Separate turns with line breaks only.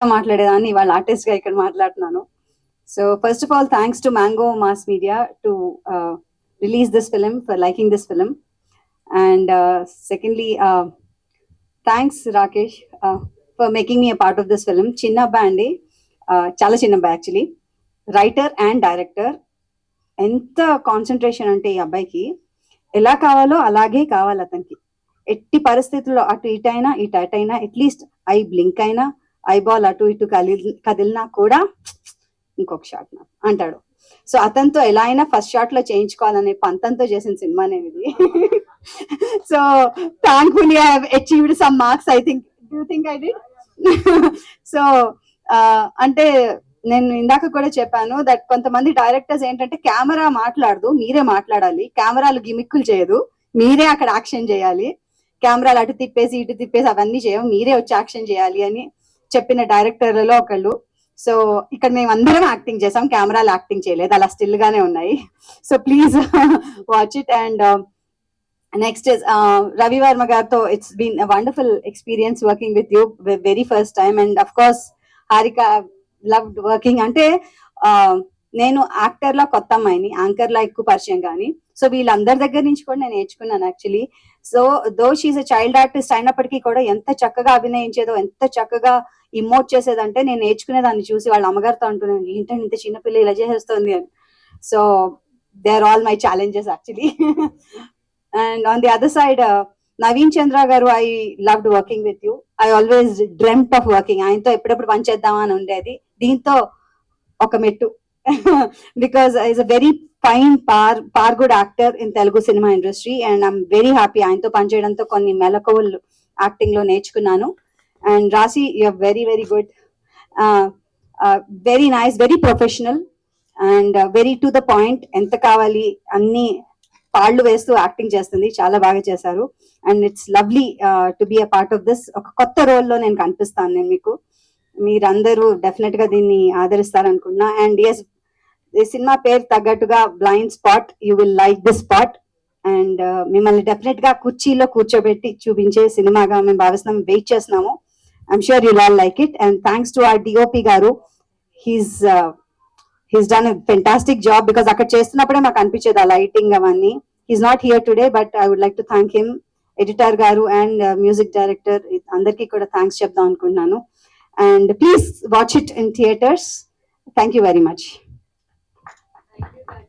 మాట్లాడేదాన్ని వాళ్ళ ఆర్టిస్ట్ గా ఇక్కడ మాట్లాడుతున్నాను. So first of all thanks to mango mass media to release this film, for liking this film. And secondly thanks Rakesh for making me a part of this film. చిన్న అబ్బాయి అండి, చాలా చిన్న అబ్బాయి యాక్చువల్లీ, రైటర్ అండ్ డైరెక్టర్. ఎంత concentration అంటే ఈ అబ్బాయికి ఎలా కావాలో అలాగే కావాలి అతనికి. ఎట్టి పరిస్థితుల్లో అటు ఇటైనా ఇటు అటైనా అట్లీస్ట్ ఐ బ్లింక్ అయినా ఐబాల్ అటు ఇటు కదిలినా కూడా ఇంకొక షాట్ అంటాడు. సో అతనితో ఎలా అయినా ఫస్ట్ షాట్ లో చేయించుకోవాలనే పంతంతో చేసిన సినిమానే ఇది. So thankfully I have achieved some marks, I think. Do you think I did? So అంటే నేను ఇందాక కూడా చెప్పాను దట్ కొంతమంది డైరెక్టర్స్ ఏంటంటే కెమెరా మాట్లాడదు, మీరే మాట్లాడాలి. కెమెరాలు గిమిక్కులు చేయదు, మీరే అక్కడ యాక్షన్ చేయాలి. కెమెరాలు అటు తిప్పేసి ఇటు తిప్పేసి అవన్నీ చేయవు, మీరే వచ్చి యాక్షన్ చేయాలి అని చెప్పిన డైరెక్టర్లలో ఒకళ్ళు. సో ఇక్కడ మేము అందరం యాక్టింగ్ చేసాం, కెమెరాలు యాక్టింగ్ చేయలేదు, అలా స్టిల్ గానే ఉన్నాయి. So please watch it. And next is Ravi Varma గారితో it's been a wonderful experience working with you very first time. And of course Harika, loved working. అంటే నేను యాక్టర్ లా కొత్త అమ్మాయిని, యాంకర్ లా ఎక్కువ పరిచయం కానీ, సో వీళ్ళందరి దగ్గర నుంచి కూడా నేను నేర్చుకున్నాను actually. So though she a child artist అయినప్పటికీ కూడా ఎంత చక్కగా అభినయించేదో, ఎంత చక్కగా ఇమోట్ చేసేదంటే నేను నేర్చుకునేదాన్ని చూసి వాళ్ళ అమ్మగారితో అంటున్నాను, ఏంటంటే ఇంత చిన్నపిల్ల ఇలా చేసేస్తుంది అని. So they are all my challenges actually. And on the other side Naveen Chandra garu, I loved working with you. I always dreamt of working. ఆయనతో ఎప్పుడెప్పుడు పని చేద్దామా అని ఉండేది. దీంతో ఒక మెట్టు, because is a very fine par good actor in Telugu cinema industry. And I'm very happy ఆయనతో పనిచేయడంతో కొన్ని మెలకువలు యాక్టింగ్ లో నేర్చుకున్నాను. And Rashi, you're very very good, very nice, very professional and very to the point. ఎంత కావాలి అన్ని పాళ్ళు వేస్తూ యాక్టింగ్ చేస్తుంది, చాలా బాగా చేశారు. And it's lovely to be a part of this. ఒక కొత్త రోల్లో నేను కనిపిస్తాను నేను మీకు. మీరందరూ డెఫినెట్ గా దీన్ని ఆదరిస్తారనుకున్నా. అండ్ ఎస్, ఈ సినిమా పేరు తగ్గట్టుగా blind spot, you will like this spot. And మిమ్మల్ని డెఫినెట్ గా కుర్చీలో కూర్చోబెట్టి చూపించే సినిమాగా మేము భావిస్తున్నాం, వెయిట్ చేస్తున్నాము. I'm sure you'll all like it. And thanks to our DOP garu, he's done a fantastic job. Because అక్కడ చేస్తున్నప్పుడే మాకు అనిపించేది ఆ లైటింగ్ అవన్నీ. He's not here today, but I would like to thank him. Editor garu and music director అందరికీ కూడా thanks చెప్దాం అనుకుంటున్నాను. And please watch it in theaters. Thank you very much.